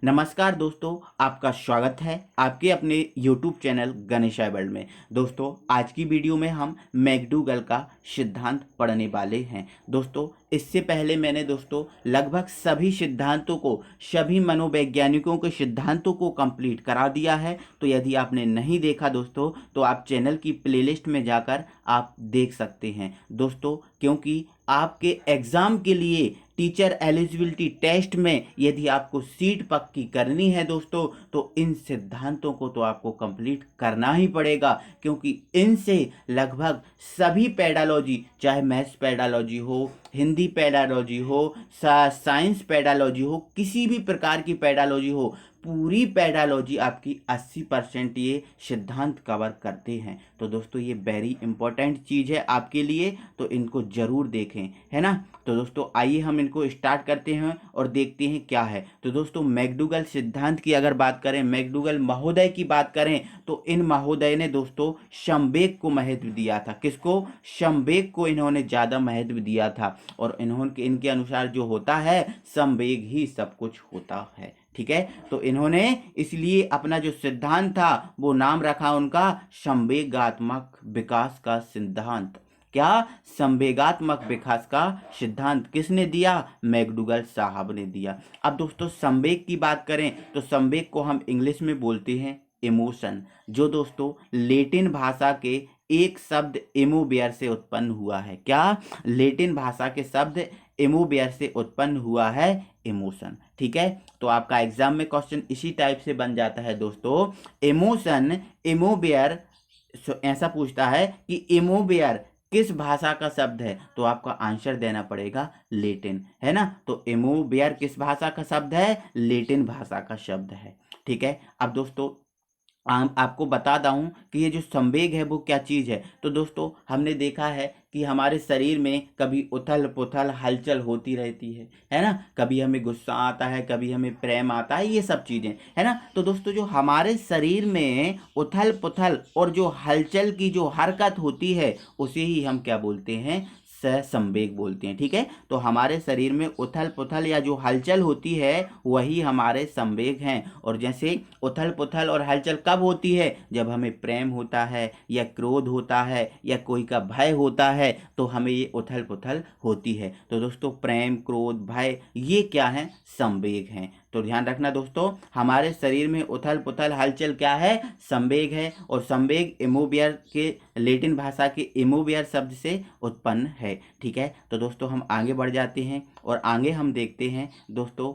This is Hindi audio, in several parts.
नमस्कार दोस्तों, आपका स्वागत है आपके अपने YouTube चैनल गणेशाय वर्ल्ड में। दोस्तों, आज की वीडियो में हम मैकडूगल का सिद्धांत पढ़ने वाले हैं। दोस्तों, इससे पहले मैंने लगभग सभी सिद्धांतों को, सभी मनोवैज्ञानिकों के सिद्धांतों को कंप्लीट करा दिया है। तो यदि आपने नहीं देखा दोस्तों, तो आप चैनल की प्लेलिस्ट में जाकर आप देख सकते हैं दोस्तों, क्योंकि आपके एग्ज़ाम के लिए टीचर एलिजिबिलिटी टेस्ट में यदि आपको सीट पक्की करनी है दोस्तों, तो इन सिद्धांतों को तो आपको कंप्लीट करना ही पड़ेगा, क्योंकि इनसे लगभग सभी पेडालॉजी, चाहे मैथ्स पेडालॉजी हो, हिंदी पेडालॉजी हो, साइंस पेडालॉजी हो, किसी भी प्रकार की पेडालॉजी हो, पूरी पेडालॉजी आपकी 80% ये सिद्धांत कवर करते हैं। तो दोस्तों, ये वेरी इंपॉर्टेंट चीज़ है आपके लिए, तो इनको ज़रूर देखें, है ना। तो दोस्तों, आइए हम इनको स्टार्ट करते हैं और देखते हैं क्या है। तो दोस्तों, मैकडूगल सिद्धांत की अगर बात करें, मैकडूगल महोदय की बात करें, तो इन महोदय ने दोस्तों संवेग को महत्व दिया था। किसको? संवेग को इन्होंने ज़्यादा महत्व दिया था, और इनके अनुसार जो होता है, संवेग ही सब कुछ होता है। ठीक है, तो इन्होंने इसलिए अपना जो सिद्धांत था वो नाम रखा उनका संवेगात्मक विकास का सिद्धांत। क्या? संवेगात्मक विकास का सिद्धांत किसने दिया? मैकडूगल साहब ने दिया। अब दोस्तों, संवेग की बात करें तो संवेग को हम इंग्लिश में बोलते हैं इमोशन, जो दोस्तों लेटिन भाषा के एक शब्द इमोबियर से उत्पन्न हुआ है। क्या? लेटिन भाषा के शब्द इमोबियर से उत्पन्न हुआ है इमोशन। ठीक है, तो आपका एग्जाम में क्वेश्चन इसी टाइप से बन जाता है दोस्तों। इमोशन, इमोबियर ऐसा पूछता है कि इमोबियर किस भाषा का शब्द है, तो आपका आंसर देना पड़ेगा लेटिन, है ना। तो इमोबियर किस भाषा का शब्द है? लेटिन भाषा का शब्द है। ठीक है, अब दोस्तों आपको बता दूं कि ये जो संवेग है वो क्या चीज़ है। तो दोस्तों, हमने देखा है कि हमारे शरीर में कभी उथल पुथल हलचल होती रहती है ना। कभी हमें गुस्सा आता है, कभी हमें प्रेम आता है, ये सब चीज़ें, है ना। तो दोस्तों, जो हमारे शरीर में उथल पुथल और जो हलचल की जो हरकत होती है, उसे ही हम क्या बोलते हैं? संवेग बोलते हैं। ठीक है, तो हमारे शरीर में उथल पुथल या जो हलचल होती है वही हमारे संवेग हैं। और जैसे उथल पुथल और हलचल कब होती है? जब हमें प्रेम होता है या क्रोध होता है या कोई का भय होता है, तो हमें ये उथल पुथल होती है। तो दोस्तों, प्रेम, क्रोध, भय, ये क्या है? संवेग हैं। तो ध्यान रखना दोस्तों, हमारे शरीर में उथल पुथल हलचल क्या है? संवेग है। और संवेग इमोबियर के, लेटिन भाषा के इमोबियर शब्द से उत्पन्न है। ठीक है, तो दोस्तों हम आगे बढ़ जाते हैं और आगे हम देखते हैं दोस्तों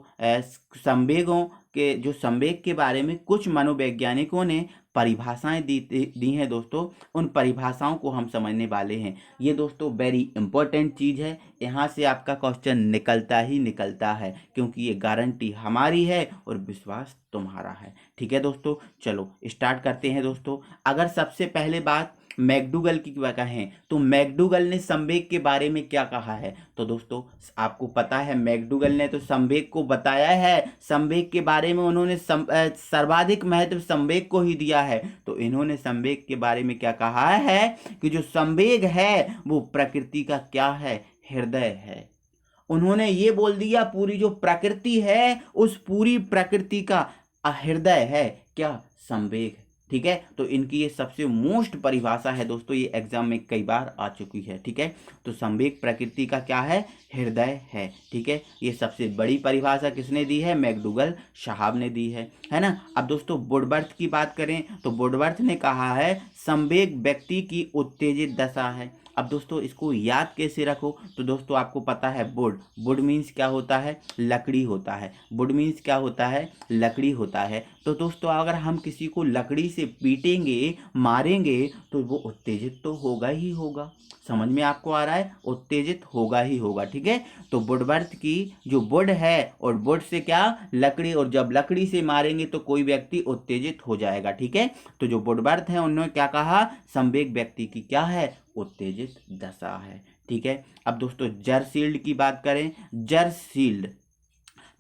संवेगों के, जो संवेग के बारे में कुछ मनोवैज्ञानिकों ने परिभाषाएं दी हैं दोस्तों। उन परिभाषाओं को हम समझने वाले हैं। ये दोस्तों वेरी इंपॉर्टेंट चीज़ है, यहाँ से आपका क्वेश्चन निकलता ही निकलता है, क्योंकि ये गारंटी हमारी है और विश्वास तुम्हारा है। ठीक है दोस्तों, चलो स्टार्ट करते हैं दोस्तों। अगर सबसे पहले बात मैकडूगल की कहें, तो मैकडूगल ने संवेग के बारे में क्या कहा है? तो दोस्तों, आपको पता है मैकडूगल ने तो संवेग को बताया है। संवेग के बारे में उन्होंने सर्वाधिक महत्व संवेग को ही दिया है। तो इन्होंने संवेग के बारे में क्या कहा है कि जो संवेग है वो प्रकृति का क्या है? हृदय है। उन्होंने ये बोल दिया, पूरी जो प्रकृति है उस पूरी प्रकृति का हृदय है क्या? संवेग। ठीक है, तो इनकी ये सबसे मोस्ट परिभाषा है दोस्तों, ये एग्जाम में कई बार आ चुकी है। ठीक है, तो संवेग प्रकृति का क्या है? हृदय है। ठीक है, ये सबसे बड़ी परिभाषा किसने दी है? मैकडूगल साहब ने दी है ना। अब दोस्तों, वुडवर्थ की बात करें तो वुडवर्थ ने कहा है संवेग व्यक्ति की उत्तेजित दशा है। अब दोस्तों, इसको याद कैसे रखो? तो दोस्तों, आपको पता है वुड, वुड मीन्स क्या होता है? लकड़ी होता है। वुड मीन्स क्या होता है? लकड़ी होता है। तो दोस्तों, अगर हम किसी को लकड़ी से पीटेंगे, मारेंगे, तो वो उत्तेजित तो होगा ही होगा। समझ में आपको आ रहा है? उत्तेजित होगा ही होगा। ठीक है, तो वुडवर्थ की जो वुड है, और वुड से क्या? लकड़ी, और जब लकड़ी से मारेंगे तो कोई व्यक्ति उत्तेजित हो जाएगा। ठीक है, तो जो वुडवर्थ है उन्होंने क्या कहा? संवेग व्यक्ति की क्या है? उत्तेजित दशा है। ठीक है, अब दोस्तों जरसील्ड की बात करें, जरसील्ड,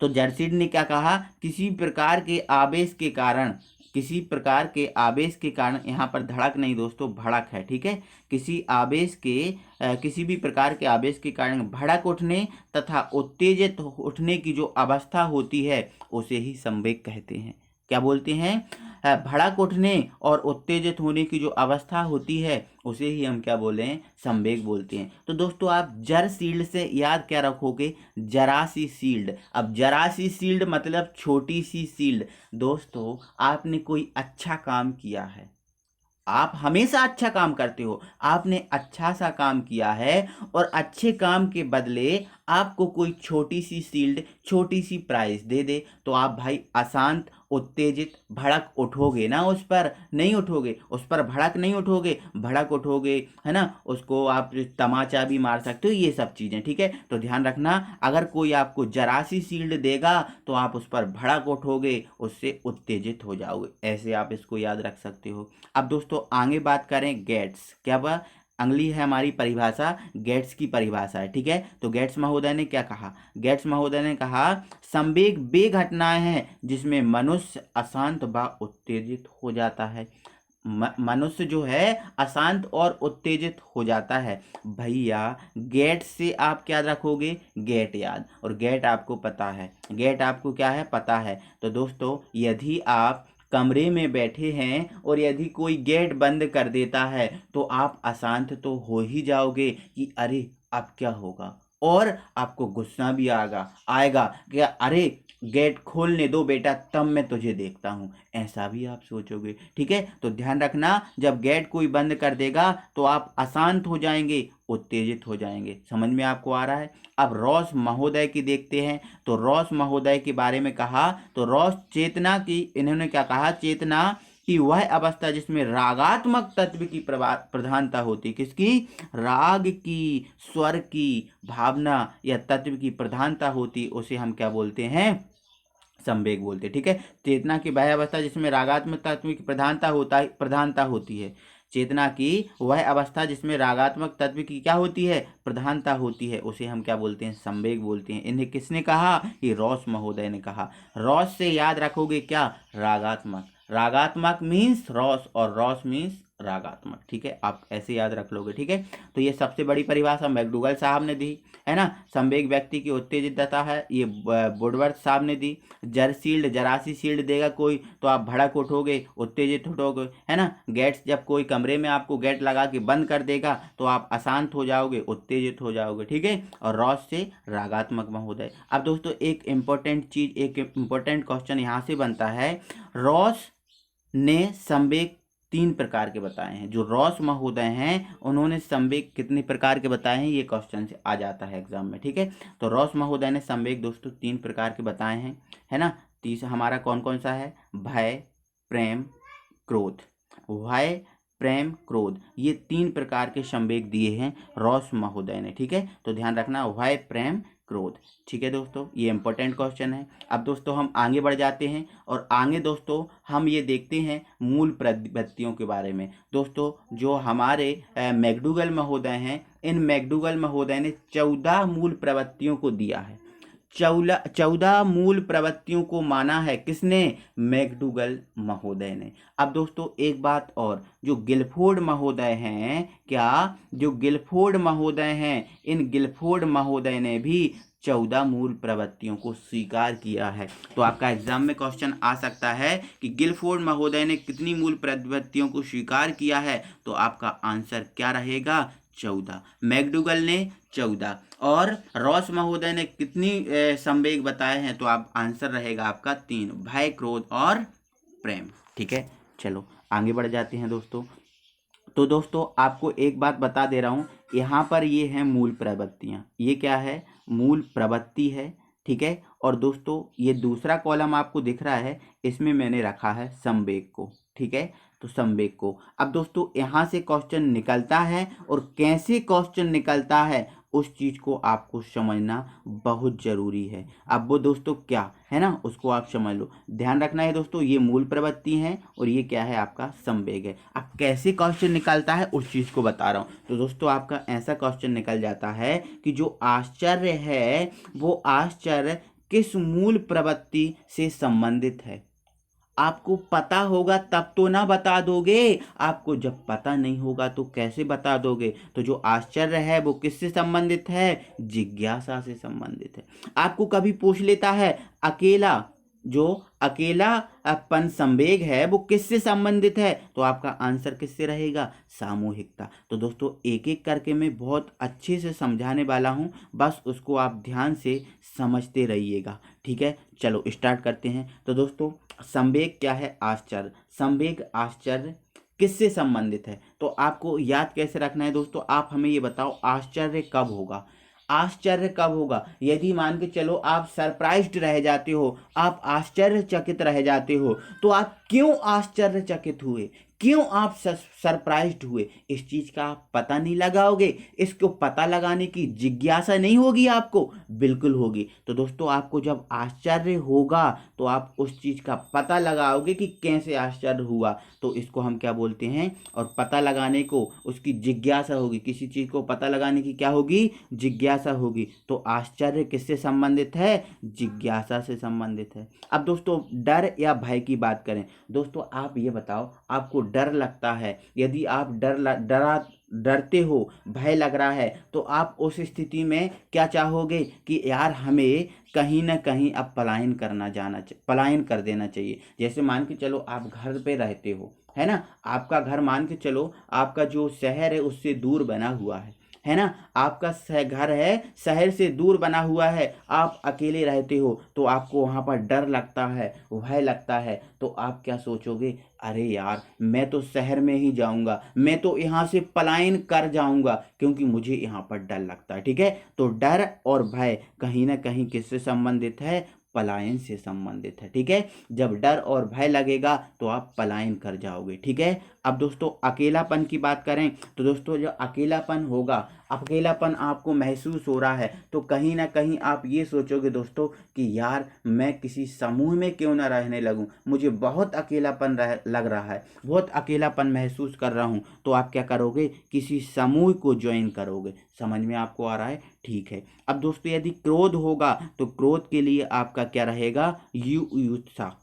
तो जरसील्ड ने क्या कहा? किसी प्रकार के आवेश के कारण किसी प्रकार के आवेश के कारण, यहाँ पर धड़क नहीं दोस्तों, भड़क है, ठीक है, किसी आवेश के किसी भी प्रकार के आवेश के कारण भड़क उठने तथा उत्तेजित उठने की जो अवस्था होती है उसे ही संवेग कहते हैं। क्या बोलते हैं? भड़क उठने और उत्तेजित होने की जो अवस्था होती है उसे ही हम क्या बोले हैं? संवेग बोलते हैं। तो दोस्तों आप जर शील्ड से याद क्या रखोगे? जरा सी शील्ड। अब जरा सी शील्ड मतलब छोटी सी शील्ड। दोस्तों आपने कोई अच्छा काम किया है, आप हमेशा अच्छा काम करते हो, आपने अच्छा सा काम किया है और अच्छे काम के बदले आपको कोई छोटी सी शील्ड, छोटी सी प्राइज दे दे, तो आप भाई अशांत, उत्तेजित, भड़क उठोगे ना? उस पर नहीं उठोगे, उस पर भड़क नहीं उठोगे, भड़क उठोगे, है ना? उसको आप तमाचा भी मार सकते हो, ये सब चीजें, ठीक है? तो ध्यान रखना, अगर कोई आपको जरा सी शील्ड देगा तो आप उस पर भड़क उठोगे, उससे उत्तेजित हो जाओगे। ऐसे आप इसको याद रख सकते हो। अब दोस्तों आगे बात करें गेट्स। क्या वह अगली है हमारी परिभाषा, गेट्स की परिभाषा है, ठीक है? तो गेट्स महोदय ने क्या कहा? गेट्स महोदय ने कहा संवेग वे घटनाएं हैं जिसमें मनुष्य अशांत व उत्तेजित हो जाता है। मनुष्य जो है अशांत और उत्तेजित हो जाता है। भैया गेट से आप क्या रखोगे? गेट याद, और गेट आपको पता है, गेट आपको क्या है? पता है। तो दोस्तों यदि आप कमरे में बैठे हैं और यदि कोई गेट बंद कर देता है तो आप अशांत तो हो ही जाओगे कि अरे अब क्या होगा, और आपको गुस्सा भी आएगा कि अरे गेट खोलने दो बेटा, तब मैं तुझे देखता हूँ, ऐसा भी आप सोचोगे, ठीक है? तो ध्यान रखना, जब गेट कोई बंद कर देगा तो आप अशांत हो जाएंगे, उत्तेजित हो जाएंगे। समझ में आपको आ रहा है? अब रॉस महोदय की देखते हैं। तो रॉस महोदय के बारे में कहा, तो रॉस चेतना की, इन्होंने क्या कहा? चेतना कि वह अवस्था जिसमें रागात्मक तत्व की प्रधानता होती। किसकी? राग की, स्वर की, भावना या तत्व की प्रधानता होती, उसे हम क्या बोलते हैं? संवेग बोलते हैं, ठीक है? चेतना की वह अवस्था जिसमें रागात्मक तत्व की प्रधानता होती है। चेतना की वह अवस्था जिसमें रागात्मक तत्व की क्या होती है? प्रधानता होती है, उसे हम क्या बोलते हैं? संवेग बोलते हैं। इन्हें किसने कहा? ये रॉस महोदय ने कहा। रॉस से याद रखोगे क्या? रागात्मक। रागात्मक मीन्स रॉस, और रॉस मीन्स रागात्मक, ठीक है? आप ऐसे याद रख लोगे, ठीक है? तो ये सबसे बड़ी परिभाषा मैकडूगल साहब ने दी, है ना? संवेग व्यक्ति की उत्तेजितता है, ये वुडवर्थ साहब ने दी। जरासी शील्ड देगा कोई तो आप भड़क उठोगे, उत्तेजित उठोगे, है ना? गेट्स, जब कोई कमरे में आपको गेट लगा के बंद कर देगा तो आप अशांत हो जाओगे, उत्तेजित हो जाओगे, ठीक है? और रॉस से रागात्मक महोदय। अब दोस्तों एक इम्पोर्टेंट चीज, एक इम्पोर्टेंट क्वेश्चन यहाँ से बनता है। रॉस ने संवेग 3 प्रकार के बताए हैं। जो रॉस महोदय हैं उन्होंने संवेग कितने प्रकार के बताए हैं, ये क्वेश्चन से आ जाता है एग्जाम में, ठीक है? तो रॉस महोदय ने संवेग दोस्तों 3 प्रकार के बताए हैं, है ना? तीसरा हमारा कौन कौन सा है? भय, प्रेम, क्रोध। भय, प्रेम, क्रोध, ये 3 प्रकार के संवेग दिए हैं रॉस महोदय ने, ठीक है? तो ध्यान रखना, भय, प्रेम, क्रोध, ठीक है दोस्तों? ये इंपॉर्टेंट क्वेश्चन है। अब दोस्तों हम आगे बढ़ जाते हैं और आगे दोस्तों हम ये देखते हैं मूल प्रवृत्तियों के बारे में। दोस्तों जो हमारे मैकडूगल महोदय हैं, इन मैकडूगल महोदय ने 14 मूल प्रवृत्तियों को दिया है। 14 मूल प्रवृत्तियों को माना है किसने? मैकडूगल महोदय ने। अब दोस्तों एक बात और, जो गिलफोर्ड महोदय हैं, क्या जो गिलफोर्ड महोदय हैं, इन गिलफोर्ड महोदय ने भी 14 मूल प्रवृत्तियों को स्वीकार किया है। तो आपका एग्जाम में क्वेश्चन आ सकता है कि गिलफोर्ड महोदय ने कितनी मूल प्रवृत्तियों को स्वीकार किया है, तो आपका आंसर क्या रहेगा? 14। मैकडूगल ने 14 और रॉस महोदय ने कितनी संवेग बताए हैं, तो आप आंसर रहेगा आपका 3, भय, क्रोध और प्रेम, ठीक है? चलो आगे बढ़ जाते हैं दोस्तों। तो दोस्तों आपको एक बात बता दे रहा हूं, यहाँ पर ये है मूल प्रवृत्तियां। ये क्या है? मूल प्रवृत्ति है, ठीक है? और दोस्तों ये दूसरा कॉलम आपको दिख रहा है, इसमें मैंने रखा है संवेग को, ठीक है? तो संवेग को, अब दोस्तों यहाँ से क्वेश्चन निकलता है और कैसे क्वेश्चन निकलता है उस चीज को आपको समझना बहुत जरूरी है। अब वो दोस्तों क्या है ना, उसको आप समझ लो। ध्यान रखना है दोस्तों, ये मूल प्रवृत्ति है और ये क्या है? आपका संवेग है। अब कैसे क्वेश्चन निकलता है उस चीज को बता रहा हूँ। तो दोस्तों आपका ऐसा क्वेश्चन निकल जाता है कि जो आश्चर्य है वो आश्चर्य किस मूल प्रवृत्ति से संबंधित है। आपको पता होगा तब तो ना बता दोगे, आपको जब पता नहीं होगा तो कैसे बता दोगे। तो जो आश्चर्य है वो किससे संबंधित है, जिज्ञासा से संबंधित है। आपको कभी पूछ लेता है अकेला, जो अकेलापन संवेग है वो किससे संबंधित है, तो आपका आंसर किससे रहेगा, सामूहिकता। तो दोस्तों एक एक करके मैं बहुत अच्छे से समझाने वाला हूँ, बस उसको आप ध्यान से समझते रहिएगा, ठीक है। चलो स्टार्ट करते हैं। तो दोस्तों संवेग क्या है, आश्चर्य। संवेग आश्चर्य किससे संबंधित है, तो आपको याद कैसे रखना है दोस्तों, आप हमें ये बताओ आश्चर्य कब होगा। आश्चर्य कब होगा, यदि मान के चलो आप सरप्राइज्ड रह जाते हो, आप आश्चर्यचकित रह जाते हो, तो आप क्यों आश्चर्यचकित हुए, क्यों आप सरप्राइज्ड हुए, इस चीज का आप पता नहीं लगाओगे, इसको पता लगाने की जिज्ञासा नहीं होगी आपको, बिल्कुल होगी। तो दोस्तों आपको जब आश्चर्य होगा तो आप उस चीज का पता लगाओगे कि कैसे आश्चर्य हुआ, तो इसको हम क्या बोलते हैं, और पता लगाने को उसकी जिज्ञासा होगी, किसी चीज को पता लगाने की क्या होगी, जिज्ञासा होगी। तो आश्चर्य किससे संबंधित है, जिज्ञासा से संबंधित है। अब दोस्तों डर या भय की बात करें, दोस्तों आप ये बताओ आपको डर लगता है, यदि आप डरते हो, भय लग रहा है, तो आप उस स्थिति में क्या चाहोगे कि यार हमें कहीं ना कहीं अब पलायन कर देना चाहिए। जैसे मान के चलो आप घर पे रहते हो, है ना, आपका घर मान के चलो आपका जो शहर है उससे दूर बना हुआ है ना, आपका घर है शहर से दूर बना हुआ है, आप अकेले रहते हो, तो आपको वहां पर डर लगता है, भय लगता है, तो आप क्या सोचोगे, अरे यार मैं तो शहर में ही जाऊंगा, मैं तो यहाँ से पलायन कर जाऊंगा क्योंकि मुझे यहाँ पर डर लगता है, ठीक है। तो डर और भय कहीं ना कहीं किससे संबंधित है, पलायन से संबंधित है, ठीक है। जब डर और भय लगेगा तो आप पलायन कर जाओगे, ठीक है। अब दोस्तों अकेलापन की बात करें, तो दोस्तों जो अकेलापन होगा, अकेलापन आपको महसूस हो रहा है, तो कहीं ना कहीं आप ये सोचोगे दोस्तों कि यार मैं किसी समूह में क्यों ना रहने लगूं, मुझे बहुत अकेलापन लग रहा है, बहुत अकेलापन महसूस कर रहा हूं, तो आप क्या करोगे, किसी समूह को ज्वाइन करोगे। समझ में आपको आ रहा है, ठीक है। अब दोस्तों यदि क्रोध होगा तो क्रोध के लिए आपका क्या रहेगा, युयुत्सा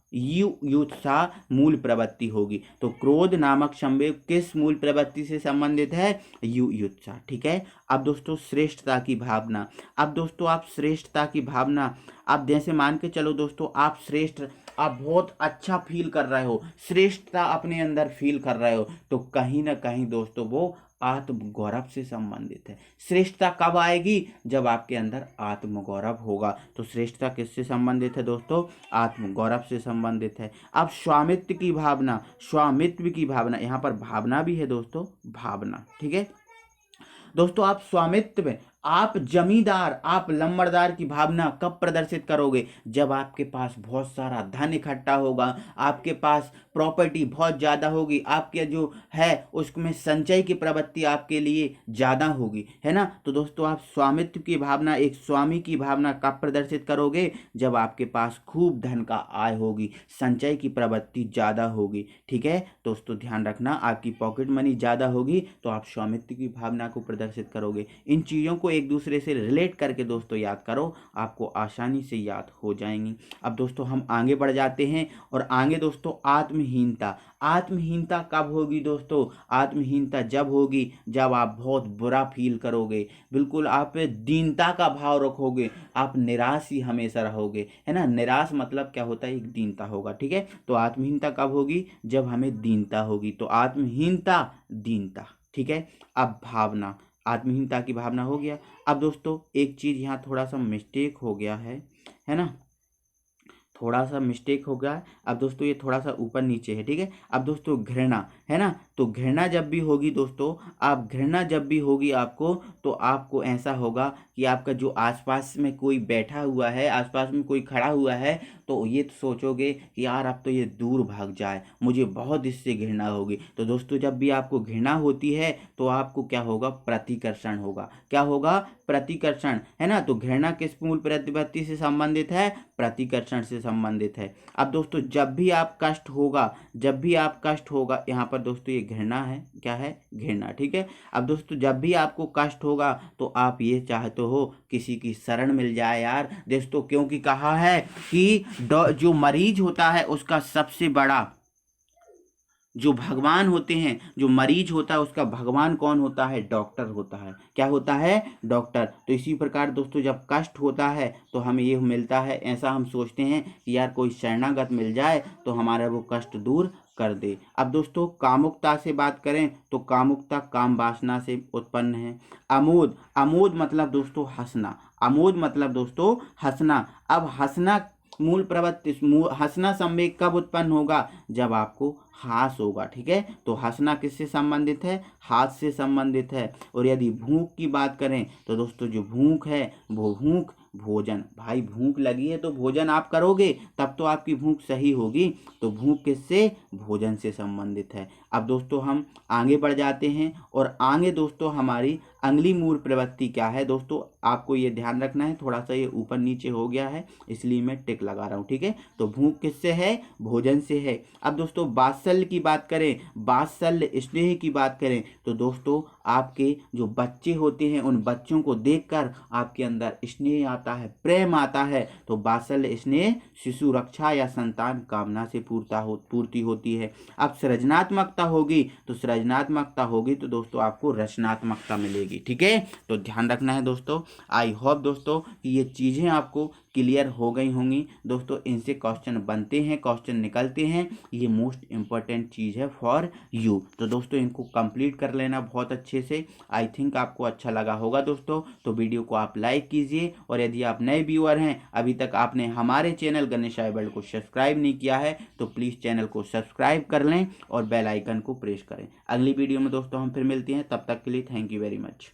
मूल प्रवृत्ति होगी। तो क्रोध नामक संवेग किस मूल प्रवृत्ति से संबंधित है, युयुत्सा, ठीक है। अब दोस्तों श्रेष्ठता की भावना, अब दोस्तों आप श्रेष्ठता की भावना, आप जैसे मान के चलो दोस्तों आप श्रेष्ठ, आप बहुत अच्छा फील कर रहे हो, श्रेष्ठता अपने अंदर फील कर रहे हो, तो कहीं ना कहीं दोस्तों वो आत्मगौरव से संबंधित है। श्रेष्ठता कब आएगी, जब आपके अंदर आत्मगौरव होगा। तो श्रेष्ठता किससे संबंधित है दोस्तों, आत्मगौरव से संबंधित है। अब स्वामित्व की भावना, स्वामित्व की भावना, यहाँ पर भावना भी है दोस्तों, भावना, ठीक है। दोस्तों आप स्वामित्व में, आप जमींदार, आप लंबरदार की भावना कब प्रदर्शित करोगे, जब आपके पास बहुत सारा धन इकट्ठा होगा, आपके पास प्रॉपर्टी बहुत ज़्यादा होगी, आपके जो है उसमें संचय की प्रवृत्ति आपके लिए ज़्यादा होगी, है ना। तो दोस्तों आप स्वामित्व की भावना, एक स्वामी की भावना कब प्रदर्शित करोगे, जब आपके पास खूब धन का आय होगी, संचय की प्रवृत्ति ज़्यादा होगी, ठीक है। दोस्तों ध्यान रखना, आपकी पॉकेट मनी ज़्यादा होगी तो आप स्वामित्व की भावना को प्रदर्शित करोगे। इन चीज़ों को एक दूसरे से रिलेट करके दोस्तों याद करो, आपको आसानी से याद हो जाएंगी। अब दोस्तों हम आगे बढ़ जाते हैं, और आगे दोस्तों आत्महीनता। आत्महीनता कब होगी दोस्तों, आत्महीनता जब होगी जब आप बहुत बुरा फील करोगे, बिल्कुल आप दीनता का भाव रखोगे, आप निराश ही हमेशा रहोगे, है ना। निराश मतलब क्या होता है, एक दीनता होगा, ठीक है। तो आत्महीनता कब होगी, जब हमें दीनता होगी। तो आत्महीनता, दीनता, ठीक है। अब भावना, आत्महीनता की भावना हो गया। अब दोस्तों एक चीज यहाँ थोड़ा सा मिस्टेक हो गया है ना, थोड़ा सा मिस्टेक हो गया है। अब दोस्तों ये थोड़ा सा ऊपर नीचे है, ठीक है। अब दोस्तों घृणा, है ना, तो घृणा जब भी होगी दोस्तों, आप घृणा जब भी होगी आपको, तो आपको ऐसा होगा कि आपका जो आसपास में कोई बैठा हुआ है, आसपास में कोई खड़ा हुआ है, तो ये सोचोगे कि यार अब तो ये दूर भाग जाए, मुझे बहुत इससे घृणा होगी। तो दोस्तों जब भी आपको घृणा होती है तो आपको क्या होगा, प्रतिकर्षण होगा, क्या होगा, प्रतिकर्षण, है ना। तो घृणा किस मूल प्रतिपत्ति से संबंधित है, प्रतिकर्षण से संबंधित है। अब दोस्तों जब भी आप कष्ट होगा, जब भी आप कष्ट होगा, यहाँ पर दोस्तों ये घृणा है, क्या है, घृणा। ठीक है। अब दोस्तों जब भी आपको कष्ट होगा तो आप ये चाहते हो किसी की शरण मिल जाए यार दोस्तों, क्योंकि कहा है कि जो मरीज होता है उसका सबसे बड़ा जो भगवान होते हैं, जो मरीज होता है उसका भगवान कौन होता है, डॉक्टर होता है। क्या होता है, डॉक्टर। तो इसी प्रकार दोस्तों जब कष्ट होता है तो हमें ये मिलता है, ऐसा हम सोचते हैं कि यार कोई शरणागत मिल जाए तो हमारा वो कष्ट दूर कर दे। अब दोस्तों कामुकता से बात करें तो कामुकता काम वासना से उत्पन्न है। अमोद, अमोद मतलब दोस्तों हंसना, अमोद मतलब दोस्तों हंसना। अब हंसना मूल प्रवृत्ति, हंसना संवेग कब उत्पन्न होगा, जब आपको हास होगा। ठीक है। तो हंसना किससे संबंधित है, हास से संबंधित है। और यदि भूख की बात करें तो दोस्तों जो भूख है वो भूख भोजन, भाई भूख लगी है तो भोजन आप करोगे तब तो आपकी भूख सही होगी। तो भूख किससे, भोजन से संबंधित है। अब दोस्तों हम आगे बढ़ जाते हैं और आगे दोस्तों हमारी अगली मूल प्रवृत्ति क्या है दोस्तों, आपको ये ध्यान रखना है, थोड़ा सा ये ऊपर नीचे हो गया है इसलिए मैं टिक लगा रहा हूँ। ठीक है। तो भूख किससे है, भोजन से है। अब दोस्तों वात्सल्य की बात करें, वात्सल्य स्नेह की बात करें तो दोस्तों आपके जो बच्चे होते हैं उन बच्चों को देखकर आपके अंदर स्नेह आता है, प्रेम आता है। तो वात्सल्य स्नेह शिशु रक्षा या संतान कामना से पूर्ति होती है। अब सृजनात्मकता होगी तो सृजनात्मकता होगी तो दोस्तों आपको रचनात्मकता मिलेगी। ठीक है। तो ध्यान रखना है दोस्तों। आई होप दोस्तों कि ये चीज़ें आपको क्लियर हो गई होंगी दोस्तों। इनसे क्वेश्चन बनते हैं, क्वेश्चन निकलते हैं, ये मोस्ट इंपॉर्टेंट चीज़ है फॉर यू। तो दोस्तों इनको कंप्लीट कर लेना बहुत अच्छे से। आई थिंक आपको अच्छा लगा होगा दोस्तों। तो वीडियो को आप लाइक कीजिए और यदि आप नए व्यूअर हैं, अभी तक आपने हमारे चैनल गणेशाय वर्ल्ड को सब्सक्राइब नहीं किया है तो प्लीज़ चैनल को सब्सक्राइब कर लें और बेल आइकन को प्रेस करें। अगली वीडियो में दोस्तों हम फिर मिलते हैं, तब तक के लिए थैंक यू वेरी मच।